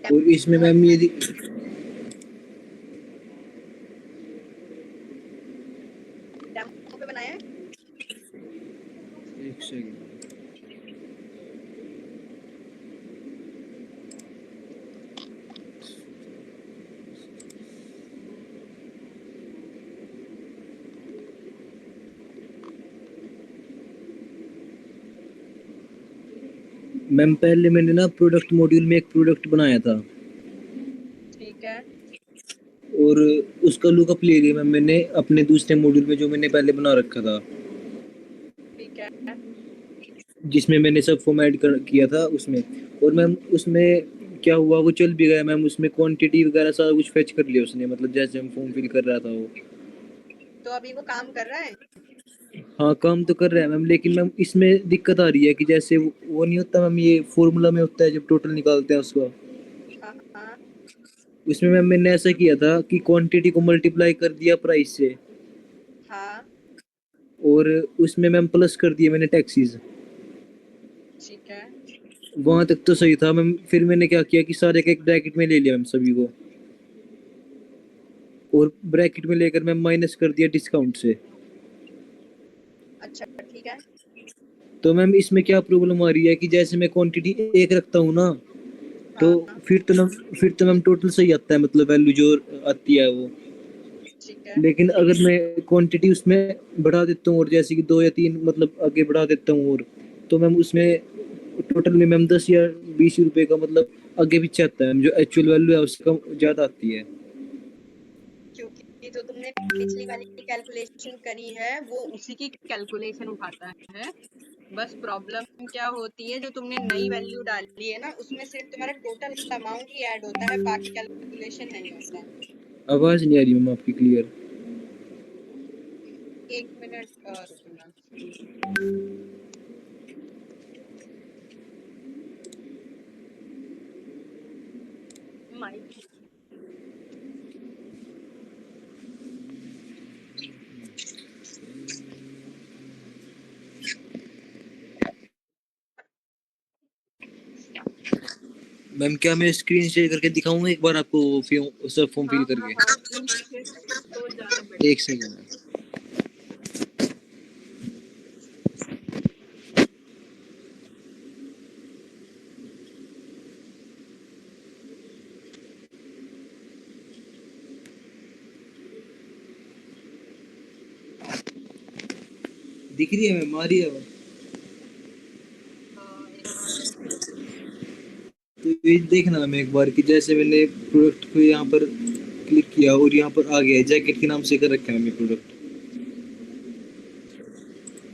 और इसमें मैम ये डेमो पे बनाया है। एक सेकंड मैम, पहले मैंने ना प्रोडक्ट मॉड्यूल में एक प्रोडक्ट बनाया था ठीक है। और उसका लुकअप ले लिया मैम मैंने अपने दूसरे मॉड्यूल में जो मैंने पहले बना रखा था, ठीक है। जिसमें मैंने सब फॉर्मेट किया था उसमें। और मैम उसमें क्या हुआ, वो चल भी गया मैम, उसमें क्वांटिटी वगैरह सारा कुछ फेच कर लिया उसने, मतलब जैसे हम फॉर्म फिल कर रहा था वो। तो अभी वो काम कर रहा है? हाँ, काम तो कर रहा है मैम, लेकिन मैम इसमें दिक्कत आ रही है कि जैसे वो नहीं होता मैम, ये फॉर्मूला में होता है जब टोटल निकालते हैं उसका, हाँ हाँ। उसमें मैम मैंने ऐसा किया था कि क्वांटिटी को मल्टीप्लाई कर दिया प्राइस से, हाँ। और उसमें मैम प्लस कर दिए मैंने टैक्सीज। ठीक है। वहां तक तो सही था मैम, फिर मैंने क्या किया कि सारे का एक ब्रैकेट में ले लिया मैम सभी को, और ब्रैकेट में लेकर मैम माइनस कर दिया डिस्काउंट से। अच्छा ठीक है। तो मैम इसमें क्या प्रॉब्लम आ रही है कि जैसे मैं क्वांटिटी एक रखता हूँ ना, तो हाँ। फिर तो मैम टोटल सही आता है, मतलब वैल्यू जो आती है वो। ठीक है। लेकिन अगर मैं क्वांटिटी उसमें बढ़ा देता हूँ, और जैसे कि 2 या 3 मतलब आगे बढ़ा देता हूँ, और तो मैम उसमें टोटल में मैम 10 या 20 रुपए का मतलब आगे पीछे आता है, जो एक्चुअल वैल्यू है उससे कम ज्यादा आती है। क्योंकि जो तुमने पिछली वाली कैलकुलेशन करी है वो उसी की कैलकुलेशन उठाता है। बस प्रॉब्लम क्या होती है, जो तुमने नई वैल्यू डाली है ना, उसमें सिर्फ तुम्हारा टोटल अमाउंट ही ऐड होता है, बाकी कैलकुलेशन नहीं होता। आवाज नहीं आ रही मैम आपकी क्लियर। एक मिनट रुकना। माइक। मैम क्या मैं स्क्रीन शेयर करके दिखाऊंगा एक बार आपको, सब फॉर्म हाँ फिल हाँ करके? हाँ, स्क्रीन शेयर करो तो ज्यादा एक बेटर। सेकंड। दिख रही है मैम, आ रही है मैम? एक मिनट। तो ये देखना मैम एक बार कि जैसे मैंने प्रोडक्ट को यहाँ पर क्लिक किया और यहाँ पर आ गया है, जैकेट के नाम से कर रखा है मैम ये प्रोडक्ट।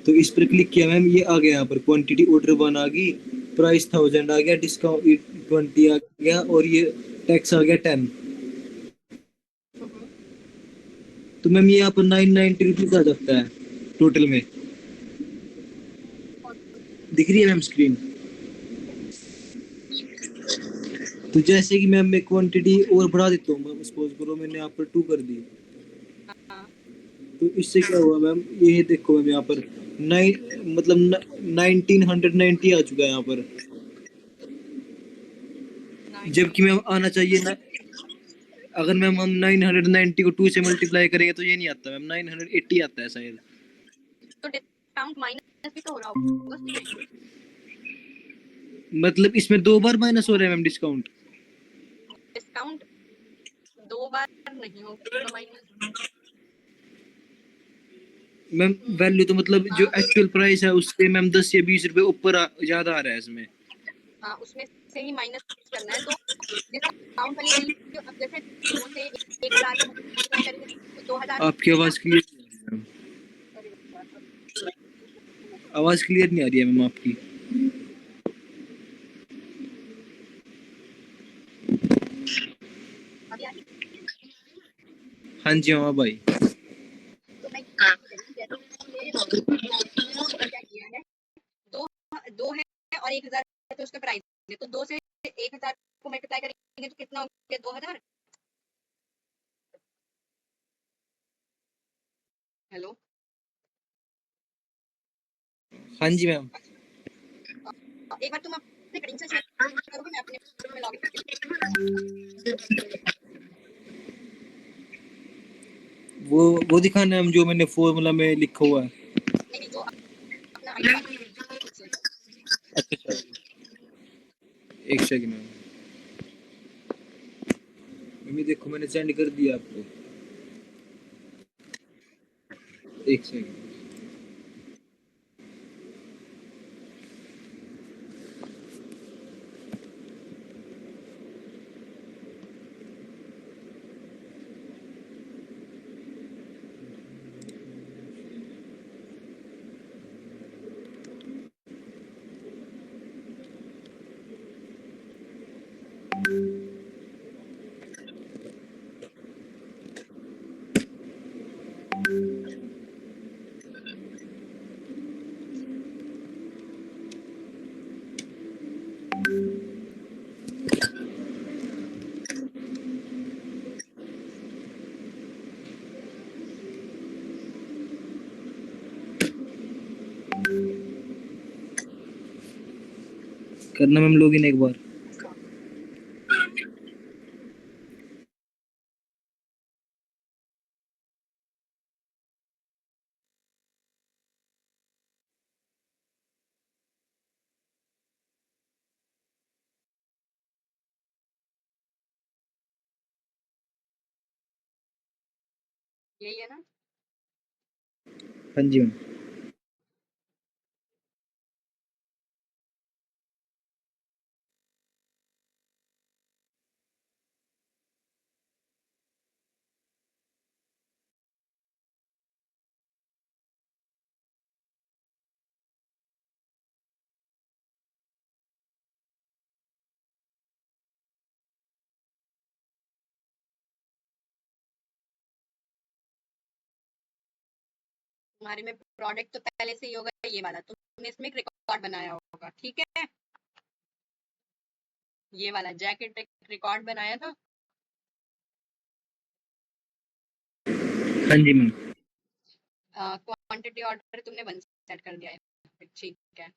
तो इस पर क्लिक किया मैम, ये आ गया यहाँ पर क्वांटिटी ऑर्डर 1 आ गई, प्राइस 1000 आ गया, डिस्काउंट 20 आ गया, और ये टैक्स आ गया 10। तो मैम ये यहाँ पर 990 रुपीज आ जाता है टोटल में। दिख रही है मैम स्क्रीन? तो जैसे कि मैम मैं क्वांटिटी और बढ़ा देता हूँ मैम, सपोज करो मैंने यहाँ पर 2 कर दी, हाँ। तो इससे क्या हुआ मैम, ये देखो मैम यहाँ पर 1990 आ चुका है यहाँ पर, जबकि मैम आना चाहिए ना। अगर मैम हम 990 को 2 से मल्टीप्लाई करेंगे तो ये नहीं आता मैम, 980 आता है शायद। तो डिस्काउंट माइनस भी तो हो रहा होगा उसमें। मतलब इसमें 2 बार माइनस हो रहा है मैम डिस्काउंट? डिस्काउंट 2 बार नहीं होगा माइनस। मैम वैल्यू तो मतलब जो हाँ एक्चुअल प्राइस है उससे मैम 10 या 20 रुपए ऊपर ज्यादा आ रहा है इसमें। हाँ, उसमें से ही माइनस करना है। तो डिस्काउंट वाली वैल्यू अब जैसे 2 से 1000 को मल्टीप्लाई करेंगे तो 2000 आपकी है ना। आवाज क्लियर, अरे वाह, आवाज क्लियर नहीं आ रही है मैम आपकी। अभी आ रही हाँ जी हाँ भाई। है? तो मैं काम करूँ, जैसे क्या किया है, दो दो है और 1000 तो उसका प्राइस है, तो 2 से 1000 को मल्टीप्लाई करेंगे तो कितना हो गया, 2000। हेलो। हाँ जी मैम। एक बार तुम अपने कटिंग से शेयर करोगे, मैं अपने में लॉगिन करती हूँ। वो दिखाना है जो मैंने फॉर्मूला में लिखा हुआ है। नहीं, जो अपना आईडी वाला से। अच्छा, एक सेकंड में मम्मी देखो मैंने सेंड कर दिया आपको, एक सेकंड। करना मैम लॉगिन एक बार। यही है ना? हाँ जी मैम। तुम्हारे में प्रोडक्ट तो पहले से ही होगा ये वाला, तुमने इसमें एक रिकॉर्ड बनाया होगा, ठीक है? ये वाला जैकेट एक रिकॉर्ड बनाया था। हाँ जी मैम। क्वांटिटी ऑर्डर तुमने 1 सेट कर दिया है, ठीक है।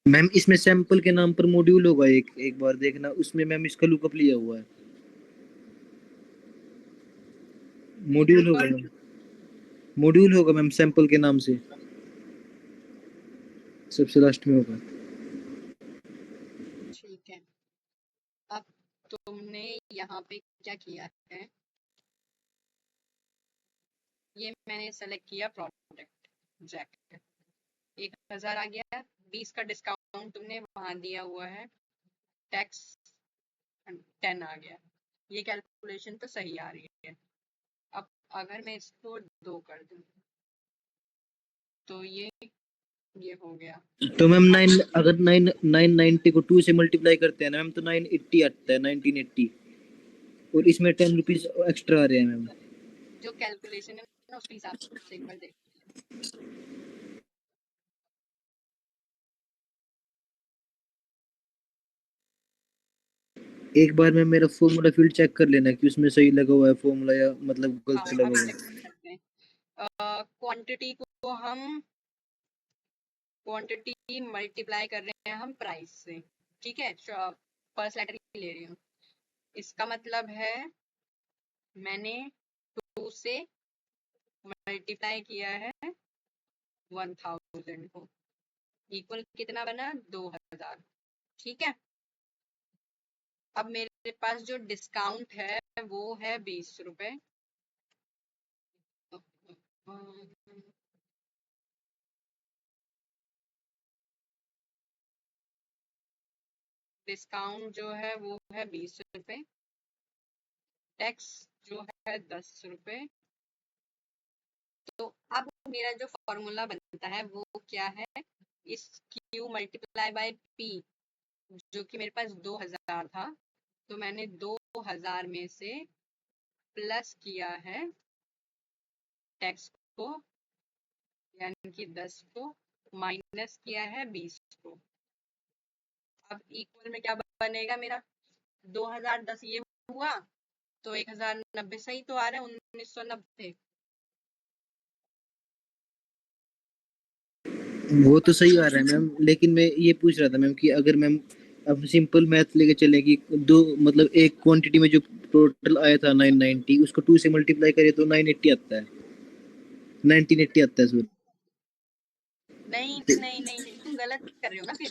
मैम इसमें सैंपल के नाम पर मॉड्यूल होगा, एक एक बार देखना उसमें मैम इसका लुकअप लिया हुआ है, मॉड्यूल होगा मैम, मॉड्यूल होगा मैम सैंपल के नाम से, सबसे लास्ट में होगा। ठीक है, अब तुमने यहाँ पे क्या किया है, ये मैंने सेलेक्ट किया प्रोडक्ट जैकेट, 1000 आ गया, 20 का डिस्काउंट तुमने वहां दिया हुआ है, टैक्स 10 आ गया, ये कैलकुलेशन तो सही आ रही है। अब अगर मैं इसको 2 कर दूं तो ये हो गया। तो मैम नाइन, अगर 990 को 2 से मल्टीप्लाई करते हैं ना मैम तो 980 आता है, 1980, और इसमें 10 रुपीज एक्स्ट्रा आ रहे हैं मैम। जो कैलकुलेशन है ना उसके हिसाब से एक बार देख। एक बार में मेरा फॉर्मूला फील्ड चेक कर लेना कि उसमें सही लगा हुआ है फॉर्मूला या मतलब हाँ, गलत लगा अभी हुआ चेक है। कर सकते हैं। क्वांटिटी को हम क्वांटिटी मल्टीप्लाई कर रहे हैं हम प्राइस से, ठीक है, फर्स्ट लेटर ही ले रही हूँ, इसका मतलब है मैंने 2 से मल्टीप्लाई किया है 1000 को, इक्वल कितना बना 2000, ठीक है। अब मेरे पास जो डिस्काउंट है वो है 20 रुपए, डिस्काउंट जो है वो है 20 रुपए, टैक्स जो है 10 रुपए। तो अब मेरा जो फॉर्मूला बनता है वो क्या है, इस Q मल्टीप्लाई बाय P, जो कि मेरे पास 2000 था, तो मैंने 2000 में से प्लस किया है टैक्स को, यानी कि 10 को, माइनस किया है 20 को। अब इक्वल में क्या बनेगा मेरा, 2010 ये हुआ तो 1090 सही तो आ रहा है, 1990। वो तो सही आ रहा है मैम, लेकिन मैं ये पूछ रहा था मैम कि अगर मैम अब सिंपल मैथ लेके चले कि दो मतलब एक क्वांटिटी में जो टोटल आया था 990, उसको 2 से मल्टीप्लाई करें तो 980 आता है, 1980 आता है सर। नहीं नहीं नहीं नहीं, तुम गलत कर रहे हो ना फिर।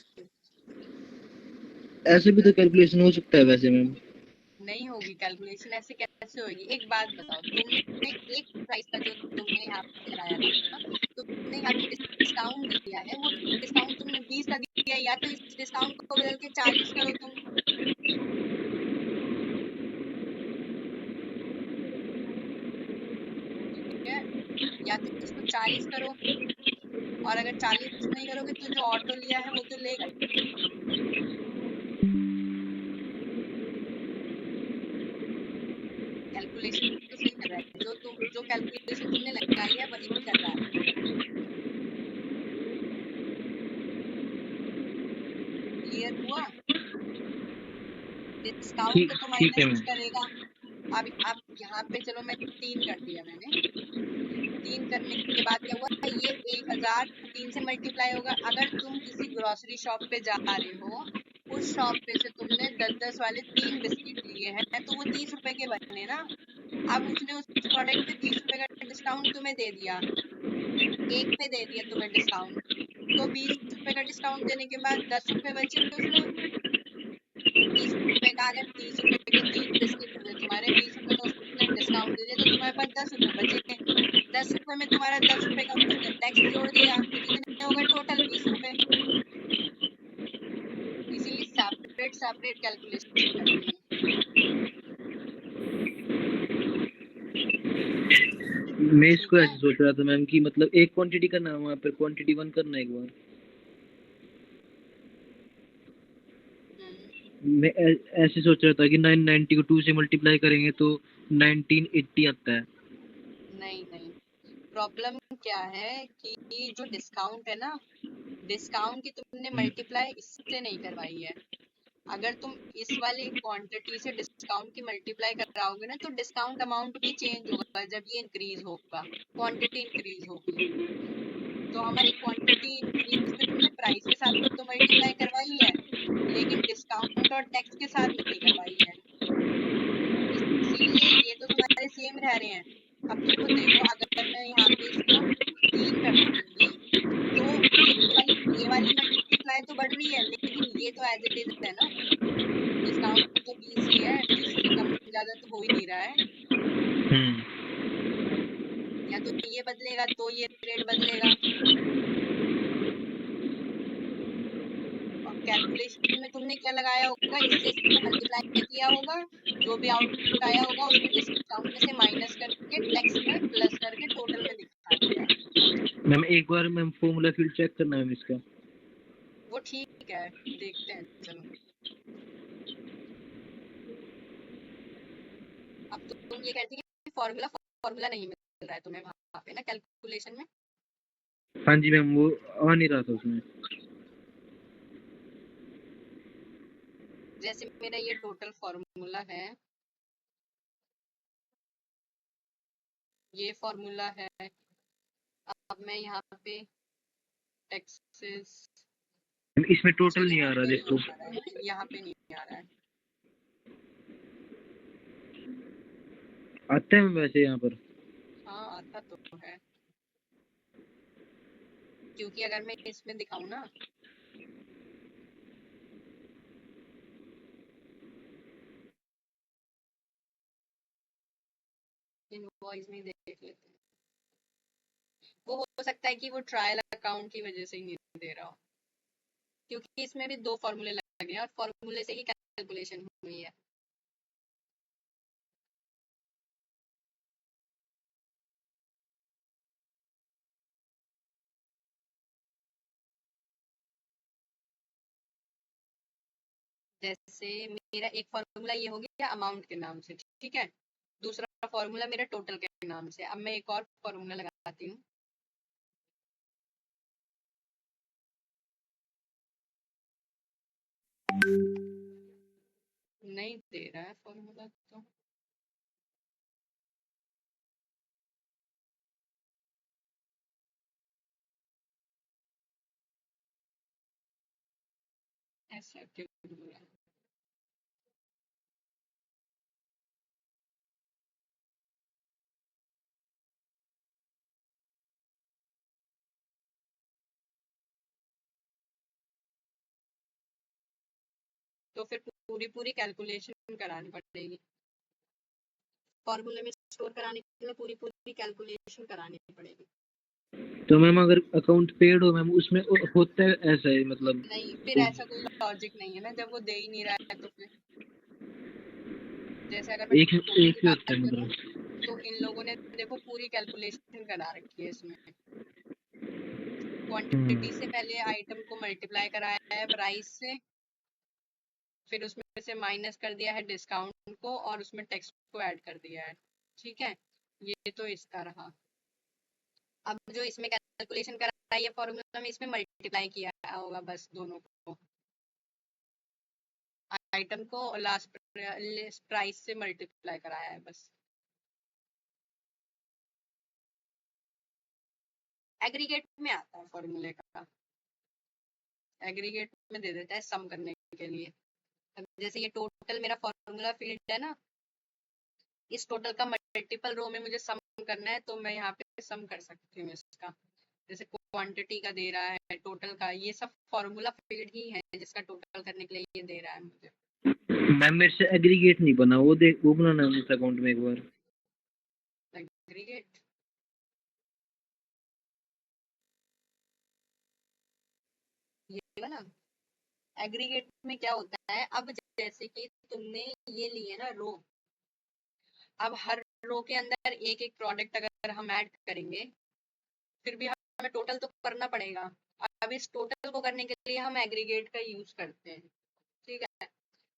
ऐसे भी तो कैलकुलेशन हो सकता है वैसे मैम। नहीं होगी कैलकुलेशन, ऐसे कैसे होगी? एक बात बताओ, तुमने एक प्राइस का जो तुमने यहाँ पे लगाया था ना, तुमने यहाँ पे डिस्काउंट दिया है, वो डिस्काउंट तुमने 20 का दिया, या तो इस डिस्काउंट को बदल के 40 करो तुम। ठीक है, या तो इसको 40 करो, और अगर 40 नहीं करोगे तो जो ऑटो लिया है वो तो लेगा ही। कैलकुलेशन तो सही कर रहा है, जो कैलकुलेशन तुमने लगाई है वही कर रहा है। क्लियर हुआ? डिस्काउंट ठीक तो ठीक है माइनस मैम। करेगा। अब यहाँ पे चलो मैं 3 कर दिया मैंने। 3 करने के बाद क्या हुआ, ये 1000 3 से मल्टीप्लाई होगा। अगर तुम किसी ग्रोसरी शॉप पे जा रहे हो, उस शॉप पे से तुमने 10-10 वाले 3 बिस्किट लिए हैं, तो वो 30 रुपए के बने ना। अब उसने उस प्रोडक्ट पे 30 रुपए का डिस्काउंट तुम्हें दे दिया, एक पे दे दिया तुम्हें डिस्काउंट, तो 20 रुपए का डिस्काउंट देने के बाद 10 रुपए बचे उसमें। 30 रुपए का, अगर 30 रुपए के 3 बिस्किट हुए तुम्हारे, 20 रुपए का उसने डिस्काउंट दे दिया, तो तुम्हारे पास 10 रुपए बचे। 10 रुपए में तुम्हारा 10 रुपए का उसने टैक्स जोड़ दिया, तो कितने हो गए टोटल? 20 रुपए। इसीलिए सेपरेट सेपरेट कैलकुलेशन करनी है। मैं ठीक इसको है। ऐसे सोच रहा था मैम कि मतलब एक क्वांटिटी करना है वहाँ पर, क्वांटिटी वन करना है एक बार। हम्म, मैं ऐसे सोच रहा था कि 990 को 2 से मल्टीप्लाई करेंगे तो 1980 आता है। नहीं नहीं, प्रॉब्लम क्या है कि जो डिस्काउंट है ना, डिस्काउंट की तुमने मल्टीप्लाई इससे नहीं करवाई है। अगर तुम इस वाली क्वांटिटी से डिस्काउंट की मल्टीप्लाई कराओगे ना, तो डिस्काउंट अमाउंट भी चेंज होगा जब ये इंक्रीज होगा, क्वांटिटी इंक्रीज होगी। तो हमारी क्वांटिटी इंक्रीज में तुमने प्राइस के साथ तो मल्टीप्लाई करवाई है, लेकिन डिस्काउंट और टैक्स के साथ नहीं करवाई है। इसीलिए ये तो तुम्हारे सेम रह रहे हैं। अब तुम खुद देखो, अगर मैं यहाँ पे इसको 3 कर दूंगी, तो ये वाली मल्टीप्लाई तो बढ़ रही है, लेकिन ये तो एज इट इज है ना। डिस्काउंट तो 20 ही है, 20 से कम ज्यादा तो हो ही नहीं रहा है। या तो ये बदलेगा तो ये रेट बदलेगा। और कैलकुलेशन में तुमने क्या लगाया होगा, इससे इसको मल्टीप्लाई किया होगा, जो भी आउटपुट आया होगा उसको डिस्काउंट में से माइनस करके टैक्स में प्लस करके टोटल में दिखा दिया है। मैम एक बार मैम फॉर्मूला फिर चेक करना है मैम इसका। वो ठीक है, देखते हैं चलो। अब तो तुम ये कहती है कि फॉर्मूला फॉर्मूला नहीं मिल रहा है तुम्हें वहां पे ना कैलकुलेशन में। हाँ जी मैम, वो आ नहीं रहा था उसमें। जैसे मेरा ये टोटल फॉर्मूला है, ये फॉर्मूला है। अब मैं यहाँ पे टैक्सेस, इसमें अच्छा टोटल नहीं यहाँ आ रहा पे नहीं देखो। आ रहा है, यहाँ पे नहीं आ रहा है। आता है मैम वैसे यहाँ पर। हाँ आता तो है, क्योंकि अगर मैं इसमें दिखाऊं ना, इनवॉइस में देख लेते हैं। वो हो सकता है कि वो ट्रायल अकाउंट की वजह से ही नहीं दे रहा हो, क्योंकि इसमें भी 2 फॉर्मूले लगे हैं और फॉर्मूले से ही कैलकुलेशन हुई है। जैसे मेरा एक फॉर्मूला ये हो गया अमाउंट के नाम से, ठीक है। दूसरा फॉर्मूला मेरा टोटल के नाम से। अब मैं एक और फॉर्मूला लगाती हूँ। नहीं दे रहा है फॉर्मूला तो। ऐसा क्यों बोला? तो फिर पूरी कैलकुलेशन करानी पड़ेगी, फॉर्मूले में स्टोर कराने के लिए पूरी कैलकुलेशन करानी पड़ेगी। तो मैम अगर अकाउंट पेड हो मैम उसमें होता है ऐसा है मतलब नहीं, फिर ऐसा कोई लॉजिक नहीं है ना, जब वो दे ही नहीं रहा है तो फिर जैसे अगर मैं एक टोटल एक की ही होता बात है करूं मतलब। तो इन लोगों ने देखो पूरी कैलकुलेशन करा रखी है इसमें। क्वांटिटी से पहले आइटम को मल्टीप्लाई कराया है प्राइस से, फिर उसमें से माइनस कर दिया है डिस्काउंट को और उसमें टैक्स को ऐड कर दिया है। ठीक है, ये तो इसका रहा। अब जो इसमें कैलकुलेशन कराई है फॉर्मूला में, इसमें मल्टीप्लाई किया होगा बस दोनों को, आइटम को लास्ट प्राइस से मल्टीप्लाई कराया है बस। एग्रीगेट में आता है फॉर्मूले का, एग्रीगेट में दे देता है सम करने के लिए। अब जैसे ये टोटल मेरा फॉर्मूला फील्ड है ना, इस टोटल का मल्टीपल रो में मुझे सम करना है, तो मैं यहाँ पे सम कर सकती हूँ इसका। जैसे क्वांटिटी का दे रहा है, टोटल का, ये सब फॉर्मूला फील्ड ही है जिसका टोटल करने के लिए ये दे रहा है मुझे। मैम मेरे से एग्रीगेट नहीं बना, वो बनाना है उस अकाउंट में एक बार। एग्रीगेट ये वाला, एग्रीगेट में क्या होता है, अब जैसे कि तुमने ये लिए ना रो, अब हर रो के अंदर एक एक प्रोडक्ट अगर हम ऐड करेंगे, फिर भी हमें टोटल तो करना पड़ेगा। अब इस टोटल को करने के लिए हम एग्रीगेट का यूज करते हैं। ठीक है,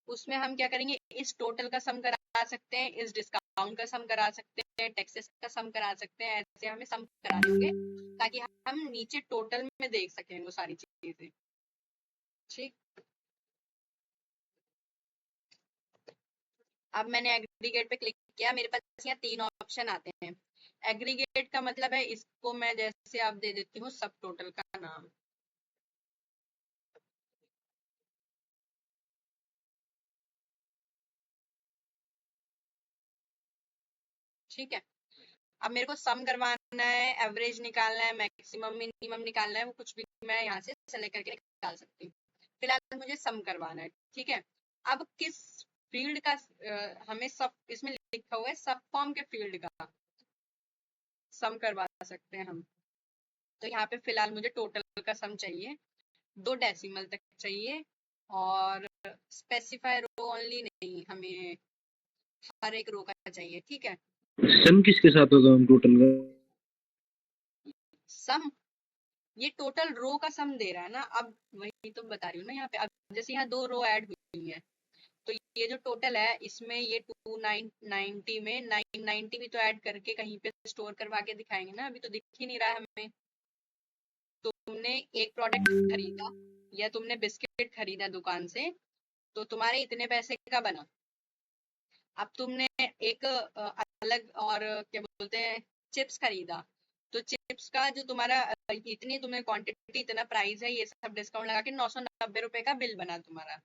उसमें हम क्या करेंगे, इस टोटल का सम करा सकते हैं, इस डिस्काउंट का सम करा सकते हैं, टैक्सेस का सम करा सकते हैं, ऐसे हमें सम कराने होंगे ताकि हम नीचे टोटल में देख सकें वो सारी चीजें। ठीक, अब मैंने एग्रीगेट पे क्लिक किया, मेरे पास यहाँ 3 ऑप्शन आते हैं। एग्रीगेट का मतलब है, इसको मैं जैसे आप दे देती हूँ सब टोटल का नाम। ठीक है, अब मेरे को सम करवाना है, एवरेज निकालना है, मैक्सिमम मिनिमम निकालना है, वो कुछ भी मैं यहाँ से सेलेक्ट करके निकाल सकती हूँ। फिलहाल मुझे सम करवाना है। ठीक है, अब किस फील्ड का हमें सब इसमें लिखा हुआ है, सब फॉर्म के फील्ड का सम करवा सकते हैं हम। तो यहाँ पे फिलहाल मुझे टोटल का सम चाहिए, 2 डेसिमल तक चाहिए, और स्पेसिफाई रो ओनली नहीं, हमें हर एक रो का चाहिए। ठीक है, सम किसके साथ होगा मैम टोटल का? सम ये टोटल रो का सम दे रहा है ना। अब वही तो बता रही हूँ ना यहाँ पे, अब जैसे यहाँ 2 रो ऐड हुई है, तो ये जो टोटल है इसमें ये 2990 में 990 भी तो ऐड करके कहीं पे स्टोर करवा के दिखाएंगे ना, अभी तो दिख ही नहीं रहा है हमें। तो तुमने एक प्रोडक्ट खरीदा या तुमने बिस्किट खरीदा दुकान से, तो तुम्हारे इतने पैसे का बना। अब तुमने एक अलग और क्या बोलते हैं चिप्स खरीदा, तो चिप्स का जो तुम्हारा इतनी तुम्हें क्वांटिटी, इतना प्राइस है, ये सब डिस्काउंट लगा के 990 रुपए का बिल बना तुम्हारा।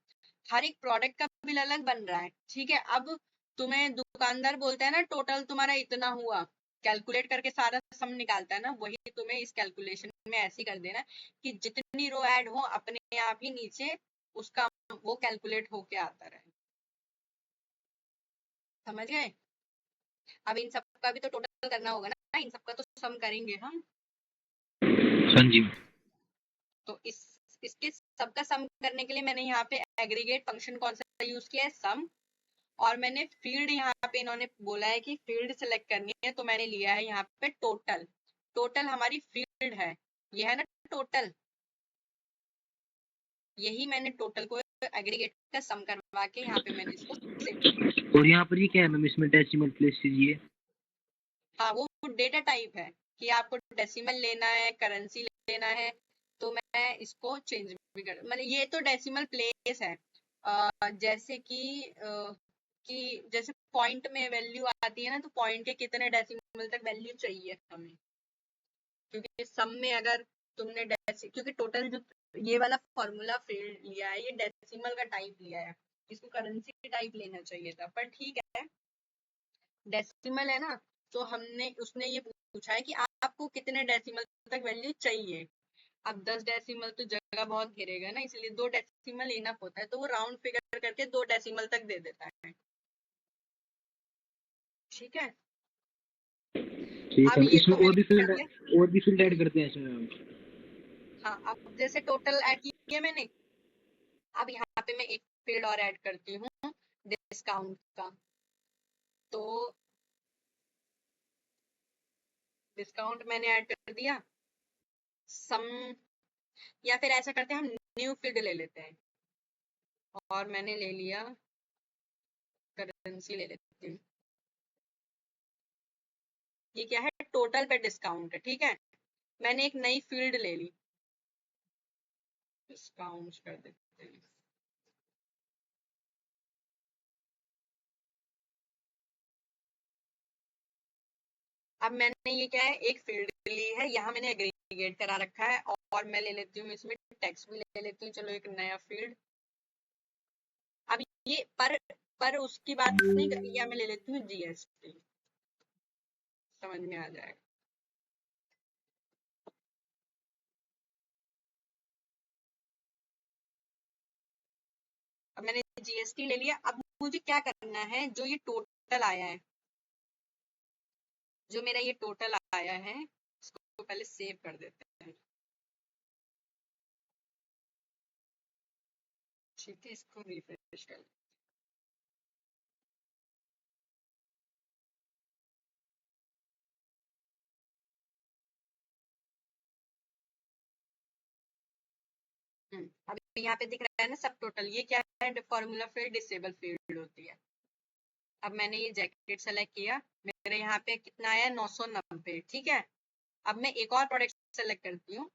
हर एक प्रोडक्ट का बिल अलग बन रहा है। ठीक है, अब तुम्हें दुकानदार बोलता है ना टोटल तुम्हारा इतना हुआ, कैलकुलेट करके सारा सम निकालता है ना, वही तुम्हें इस कैलकुलेशन में ऐसे कर देना कि जितनी रो ऐड हो अपने आप ही नीचे उसका वो कैलकुलेट होके आता रहे। समझ गए? अब इन सब का भी तो टोटल करना होगा ना, इन सब का तो सम करेंगे हम। हाँ जी। तो इसके सबका सम करने के लिए मैंने यहाँ पे एग्रीगेट फंक्शन कौन सा यूज किया है, सम। और मैंने फील्ड यहाँ पे इन्होंने बोला है कि फील्ड सेलेक्ट करनी है, तो मैंने लिया है यहाँ पे टोटल। टोटल हमारी फील्ड है, ये है ना टोटल, यही मैंने टोटल को एग्रीगेट का सम करवा के यहाँ पे मैंने इसको सेव किया। और यहाँ पर ये क्या है मैम, इसमें डेसिमल प्लेस कीजिए। हाँ, वो डेटा टाइप है कि आपको डेसिमल लेना है, करेंसी लेना है, तो मैं इसको चेंज भी कर, मतलब ये तो डेसिमल प्लेस है। जैसे कि जैसे पॉइंट में वैल्यू आती है ना, तो पॉइंट के कितने डेसिमल तक वैल्यू चाहिए हमें, क्योंकि सम में अगर तुमने क्योंकि टोटल जो ये वाला फॉर्मूला फील्ड लिया है ये डेसिमल का टाइप लिया है, इसको करेंसी टाइप लेना चाहिए था, पर ठीक है डेसिमल है ना, तो हमने उसने ये पूछा है कि आपको कितने डेसिमल तक वैल्यू चाहिए। अब 10 डेसिमल तो जगह बहुत घेरेगा ना, इसलिए 2 डेसिमल इनफ होता है, तो वो राउंड फिगर करके 2 डेसिमल तक दे देता है। ठीक है, ठीक अब है, ये इसमें तो मैंने कर दिया। और भी फील्ड ऐड करते हैं इसमें हम। हाँ, अब जैसे टोटल ऐड किया मैंने, अब यहाँ पे मैं एक फील्ड और ऐड करती हूँ डिस्काउंट का। तो डिस्काउंट मैंने ऐड कर दिया सम, या फिर ऐसा करते हैं हम न्यू फील्ड ले लेते हैं, और मैंने ले लिया करेंसी ले लेती हूँ। ये क्या है, टोटल पे डिस्काउंट है। ठीक है, मैंने एक नई फील्ड ले ली, डिस्काउंट कर देते हैं। अब मैंने ये क्या है एक फील्ड ली है, यहाँ मैंने एग्रीगेट करा रखा है, और मैं ले लेती हूँ इसमें टेक्स्ट भी ले लेती हूँ, चलो एक नया फील्ड। अब ये पर उसकी बात नहीं करती, या मैं ले लेती हूँ जीएसटी, समझ में आ जाएगा। अब मैंने जीएसटी ले लिया, अब मुझे क्या करना है, जो ये टोटल आया है, जो मेरा ये टोटल आया है, इसको पहले सेव कर देते हैं। ठीक है, इसको रिफ्रेश कर। अब यहाँ पे दिख रहा है ना सब टोटल, ये क्या है, फॉर्मूला फील्ड डिसेबल फील्ड होती है। अब मैंने ये जैकेट सेलेक्ट किया, मेरे यहाँ पे कितना आया 990। ठीक है, अब मैं एक और प्रोडक्ट सेलेक्ट करती हूँ,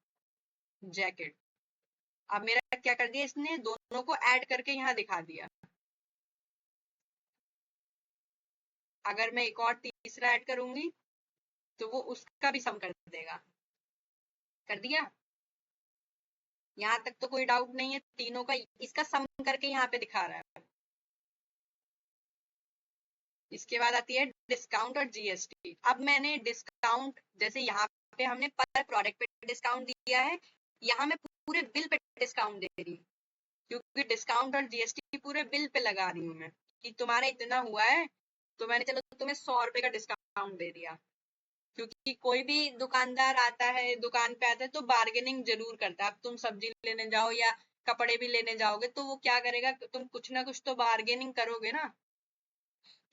जैकेट। अब मेरा क्या कर दिया इसने, दोनों को ऐड करके यहाँ दिखा दिया। अगर मैं एक और तीसरा ऐड करूंगी तो वो उसका भी सम कर देगा। कर दिया, यहाँ तक तो कोई डाउट नहीं है, तीनों का इसका सम करके यहाँ पे दिखा रहा है। इसके बाद आती है डिस्काउंट और जीएसटी। अब मैंने डिस्काउंट, जैसे यहाँ पे हमने पर प्रोडक्ट पे डिस्काउंट दिया है, यहाँ मैं पूरे बिल पे डिस्काउंट दे रही हूँ, क्योंकि डिस्काउंट और जीएसटी पूरे बिल पे लगा रही हूँ मैं, कि तुम्हारा इतना हुआ है तो मैंने चलो तुम्हें 100 रुपए का डिस्काउंट दे दिया। क्योंकि कोई भी दुकानदार आता है, दुकान पे आता है तो बार्गेनिंग जरूर करता है। अब तुम सब्जी लेने जाओ या कपड़े भी लेने जाओगे तो वो क्या करेगा, तुम कुछ ना कुछ तो बार्गेनिंग करोगे ना,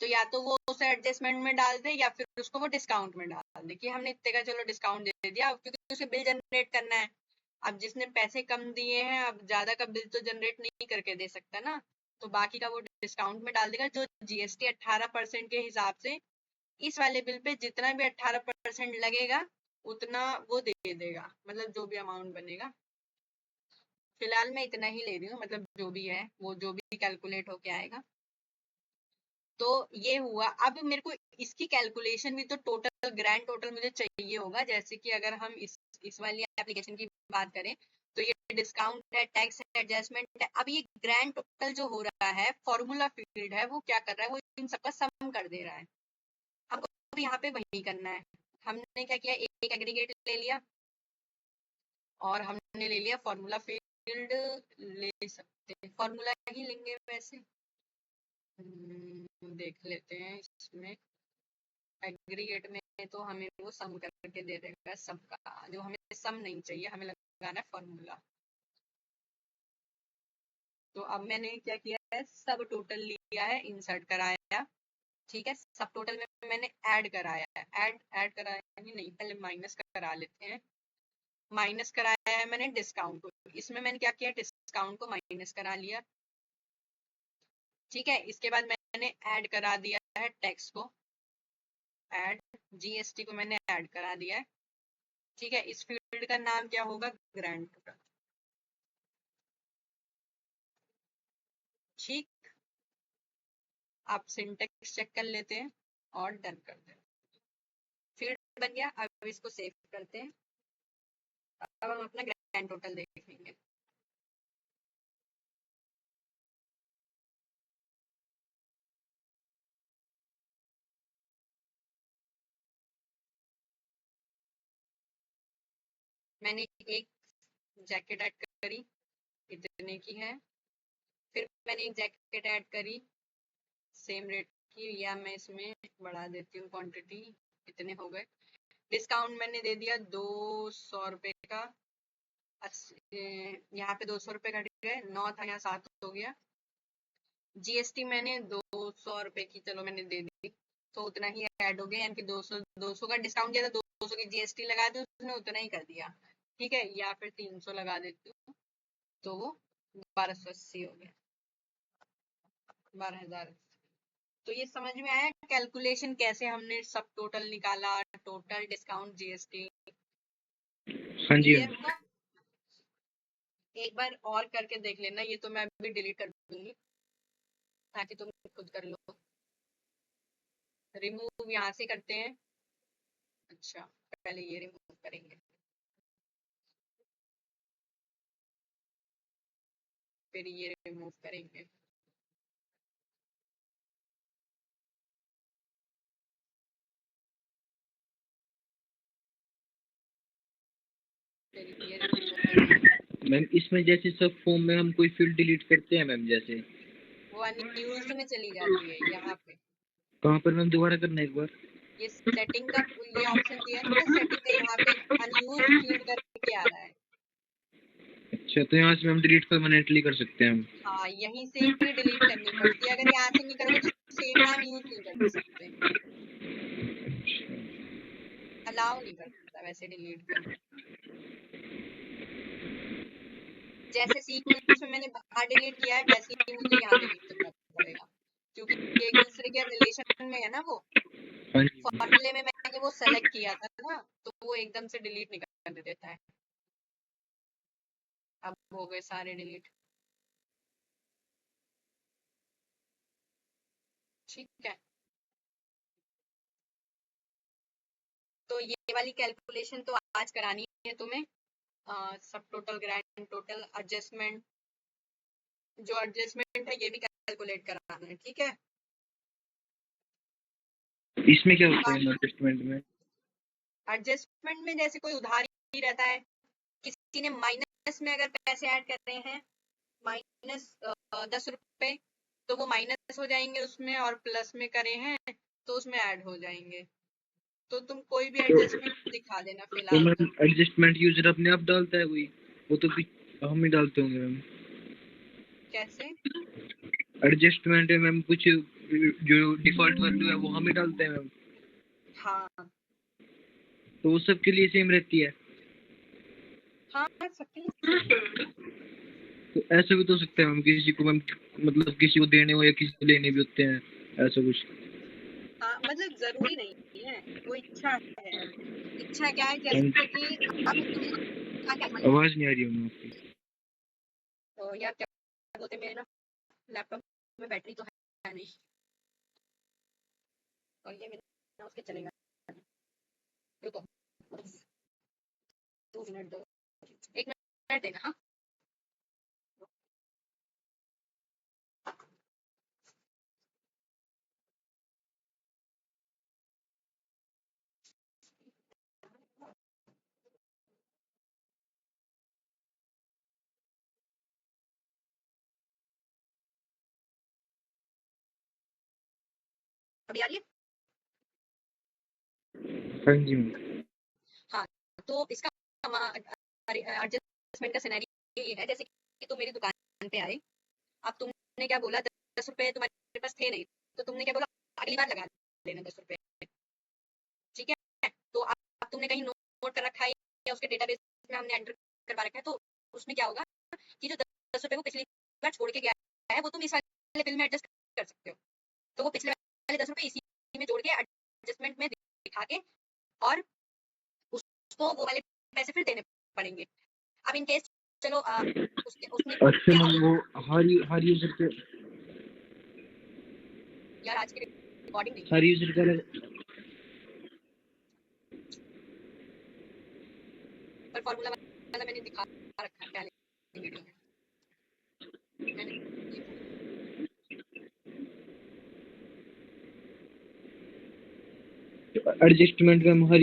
तो या तो वो उसे एडजस्टमेंट में डाल दे या फिर उसको वो डिस्काउंट में डाल दे, कि हमने इतने का चलो डिस्काउंट दे दिया, क्योंकि उसे बिल जनरेट करना है। अब जिसने पैसे कम दिए हैं, अब ज्यादा का बिल तो जनरेट नहीं करके दे सकता ना, तो बाकी का वो डिस्काउंट में डाल देगा, जो जीएसटी 18% के हिसाब से इस वाले बिल पे जितना भी 18% लगेगा उतना वो दे देगा, मतलब जो भी अमाउंट बनेगा। फिलहाल मैं इतना ही ले रही हूँ, मतलब जो भी है वो जो भी कैलकुलेट होके आएगा। तो ये हुआ, अब मेरे को इसकी कैलकुलेशन भी तो टोटल ग्रैंड टोटल मुझे चाहिए होगा। जैसे कि अगर हम इस वाली एप्लीकेशन की बात करें तो ये डिस्काउंट है, टैक्स है, एडजस्टमेंट है। अब ये ग्रैंड टोटल जो हो रहा है, फॉर्मूला फील्ड है, वो क्या कर रहा है, वो इन सबका सम कर दे रहा है। अब यहाँ पे वही करना है। हमने क्या किया, एक एग्रीगेट ले लिया और हमने ले लिया फॉर्मूला फील्ड, ले सकते हैं फॉर्मूला ही लेंगे वैसे। देख लेते हैं इसमें एग्रीगेट में, तो हमें वो सम करके दे देगा सबका, जो हमें सम नहीं चाहिए, हमें लगाना है फॉर्मूला। तो अब मैंने क्या किया है, सब टोटल लिया है, इंसर्ट कराया। ठीक है, सब टोटल में मैंने ऐड कराया है, ऐड कराया ही नहीं, पहले माइनस करा लेते हैं। माइनस कराया है मैंने डिस्काउंट को, इसमें मैंने क्या किया, डिस्काउंट को माइनस करा लिया। ठीक है, इसके बाद मैंने ऐड करा दिया है टैक्स को, ऐड जीएसटी को मैंने ऐड करा दिया है। ठीक है, इस फील्ड का नाम क्या होगा, ग्रैंड टोटल। ठीक, आप सिंटेक्स चेक कर लेते हैं और डन कर दें। फील्ड बन गया, अब इसको सेव करते हैं। अब हम अपना ग्रैंड टोटल देखेंगे। मैंने एक जैकेट ऐड करी, इतने की है। फिर मैंने एक जैकेट ऐड करी सेम रेट की, या मैं इसमें बढ़ा देती हूँ क्वांटिटी, इतने हो गए। डिस्काउंट मैंने दे दिया 200 रुपए का, यहाँ पे 200 रुपए घट गए, 9 था यहाँ 7 हो गया। जीएसटी मैंने 200 रुपए की चलो मैंने दे दी, तो उतना ही ऐड हो गया, यानी कि 200 का डिस्काउंट दिया था, 200 की जीएसटी लगा दी, उसने उतना ही कर दिया, ठीक है। या फिर 300 लगा देती हूँ, तो वो 1280 हो गया, 12,000। तो ये समझ में आया कैलकुलेशन कैसे हमने सब टोटल निकाला, टोटल डिस्काउंट जीएसटी। हाँ जी। क्लियर हुआ? एक बार और करके देख लेना, ये तो मैं अभी डिलीट कर दूंगी ताकि तुम खुद कर लो। रिमूव यहाँ से करते हैं। अच्छा, पहले ये रिमूव करेंगे, फिर ये रिमूव करेंगे। फिर ये रिमूव करेंगे। मैम इसमें जैसे सब फॉर्म में हम कोई फील्ड डिलीट करते हैं मैम, जैसे वो अनयूज्ड में चली जाती है। यहाँ पे कहाँ पर मैम, दोबारा करना एक बार। ये सेटिंग का ये ऑप्शन दिया है ना, सेटिंग का, यहाँ पे अनयूज्ड फील्ड करके आ रहा है। अच्छा, तो यहाँ से हम डिलीट परमानेंटली कर सकते हैं हम। हाँ, यहीं से ही डिलीट करनी पड़ती है, अगर यहाँ से नहीं करोगे तो सेव नाउ यूज नहीं कर सकते, अलाउ नहीं करता वैसे डिलीट करना। जैसे सीक्वेंस में मैंने बाहर डिलीट किया है, वैसे ही मुझे यहाँ डिलीट करना पड़ेगा, क्योंकि एक दूसरे के रिलेशन में है ना वो। हाँ जी। फॉर्मूले में मैंने वो सेलेक्ट किया था ना, तो वो एकदम से डिलीट नहीं करने देता है। अब हो गए सारे डिलीट, ठीक है। तो ये वाली कैलकुलेशन तो आज करानी है तुम्हें, सब टोटल, ग्रैंड टोटल, एडजस्टमेंट, जो एडजस्टमेंट है ये भी कैलकुलेट कराना है, ठीक है। इसमें क्या होता है एडजस्टमेंट में? एडजस्टमेंट में जैसे कोई उधारी रहता है, किसी ने माइनस में अगर पैसे ऐड कर रहे हैं, माइनस 10 रुपए, तो वो माइनस हो जाएंगे उसमें, और प्लस में करे हैं तो उसमें ऐड हो जाएंगे। तो तुम कोई भी एडजस्टमेंट दिखा देना तो फिलहाल। मैम एडजस्टमेंट यूजर अपने आप डालता है कोई, वो तो हम ही डालते होंगे मैम। कैसे? एडजस्टमेंट है मैम, कुछ जो डिफॉल्ट वैल्यू है वो हम ही डालते हैं मैम, हाँ तो वो सबके लिए सेम रहती है। हाँ, सबके लिए। तो ऐसा भी तो हो सकता है मैम, किसी को मैम मतलब किसी को देने हो या किसी को लेने भी होते हैं, ऐसा कुछ। हाँ, मतलब जरूरी नहीं है, वो इच्छा है। इच्छा क्या है, जैसे कि अब तुम आवाज नहीं आ रही है मैम आपकी। तो यार क्या बोलते हैं, मेरे ना लैपटॉप में बैटरी तो है नहीं, और ये मेरा उसके चलेगा। रुको 2 मिनट दो, 1 मिनट देना। हाँ, अभी आ रही है? हाँ जी मैम। हाँ, तो इसका एडजस्टमेंट का सिनेरियो ये है, जैसे कि तुम मेरी दुकान पे आए, अब तुमने क्या बोला, 10 रुपए तुम्हारे पास थे नहीं, तो तुमने क्या बोला, अगली बार लगा लेना 10 रुपए, ठीक है। तो अब तुमने कहीं नोट कर रखा है या उसके डेटाबेस में हमने एंटर करवा रखा है, तो उसमें क्या होगा कि जो 10 रुपए वो पिछली बार छोड़ के गया है, वो तुम इस वाले बिल में एडजस्ट कर सकते हो। तो वो पिछले वाले 10 रुपए इसी में जोड़ के एडजस्टमेंट में दिखा के, और उसको वो वाले पैसे फिर देने पड़ेंगे। अब इन केस चलो उसने अच्छा क्या, मैम, वो हर यूजर के, यार आज की रिकॉर्डिंग नहीं हर यूजर का पर फॉर्मूला दिखा रखा है टैली वीडियो में। मैंने एडजस्टमेंट में हमारी